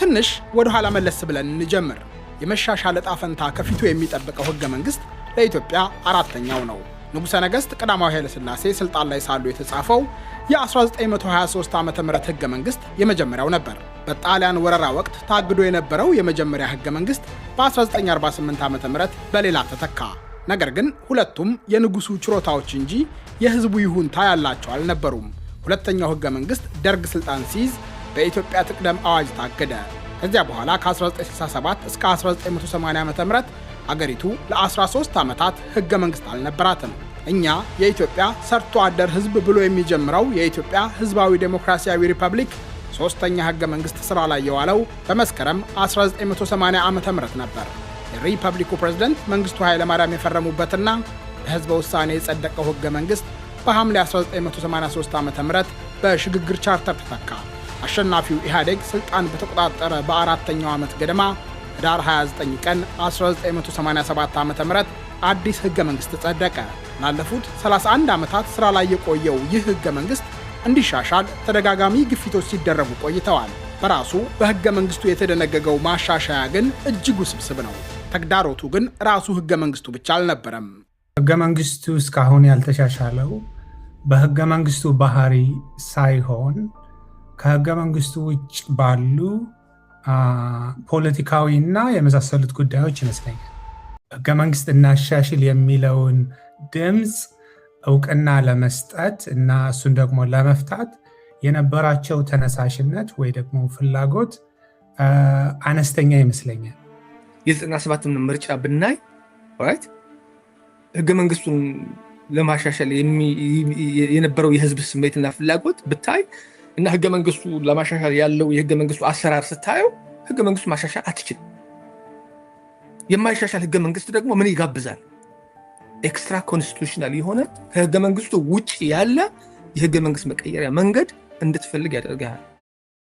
ትንሽ ወደ ኋላ መለስ ብለን እንጀምር። የመሻሻል ዕጣ ፈንታ ከፊቱ የሚጠብቀው ህገ መንግስት ለኢትዮጵያ አራተኛው ነው። ንጉሠ ነገሥት ቀዳማዊ ኃይለ ሥላሴ ስልጣን ላይ ሳሉ የተጻፈው የ1923 ዓ.ም ህገ መንግስት የመጀመሪያው ነበር። በጣሊያን ወረራ ወቅት ታግዶ የነበረው የመጀመሪያ ህገ መንግስት በ1948 ዓ.ም በሌላ ተተካ። ነገር ግን ሁለቱም የንጉሱ ችሮታዎች እንጂ የህዝቡ ይሁንታ ያላቸው አልነበሩም። ሁለተኛው ህገ መንግስት ደርግ ስልጣን ሲይዝ በኢትዮጵያ ትቅደም አዋጅ ታገደ። ከዚያ በኋላ ከ1967 እስከ 1980 ዓ.ም አገሪቱ ለ13 ዓመታት ህገ መንግስት አልነበራትም። እኛ የኢትዮጵያ ሰርቶ አደር ህዝብ ብሎ የሚጀምረው የኢትዮጵያ ህዝባዊ ዴሞክራሲያዊ ሪፐብሊክ ሶስተኛ ህገ መንግስት ስራ ላይ የዋለው በመስከረም 1980 ዓ.ም ነበር። የሪፐብሊኩ ፕሬዝዳንት መንግስቱ ኃይለ ማርያም የፈረሙበትና በህዝበ ውሳኔ የጸደቀው ህገ መንግስት በሐምሌ 1983 ዓ.ም በሽግግር ቻርተር ተተካ። አሸናፊው ኢህአዴግ ስልጣን በተቆጣጠረ በአራተኛው ዓመት ገደማ ህዳር 29 ቀን 1987 ዓ.ም አዲስ ህገ መንግስት ጸደቀ። ላለፉት 31 ዓመታት ስራ ላይ የቆየው ይህ ህገ መንግስት እንዲሻሻል ተደጋጋሚ ግፊቶች ሲደረጉ ቆይተዋል። በራሱ በህገ መንግስቱ የተደነገገው ማሻሻያ ግን እጅግ ውስብስብ ነው። ተግዳሮቱ ግን ራሱ ህገ መንግስቱ ብቻ አልነበረም። ህገ መንግስቱ እስካሁን ያልተሻሻለው በህገ መንግስቱ ባህሪ ሳይሆን ከህገ መንግስቱ ውጭ ባሉ ፖለቲካዊና የመሳሰሉት ጉዳዮች ይመስለኛል። ህገ መንግስት እናሻሽል የሚለውን ድምፅ እውቅና ለመስጠት እና እሱን ደግሞ ለመፍታት የነበራቸው ተነሳሽነት ወይ ደግሞ ፍላጎት አነስተኛ ይመስለኛል። የ97 ምርጫ ብናይ ህገ መንግስቱን ለማሻሻል የነበረው የህዝብ ስሜትና ፍላጎት ብታይ እና ህገ መንግስቱ ለማሻሻል ያለው የህገ መንግስቱ አሰራር ስታየው ህገ መንግስቱ ማሻሻል አትችልም። የማይሻሻል ህገ መንግስት ደግሞ ምን ይጋብዛል? ኤክስትራ ኮንስቲቱሽናል የሆነ ከህገ መንግስቱ ውጪ ያለ የህገ መንግስት መቀየሪያ መንገድ እንድትፈልግ ያደርጋል።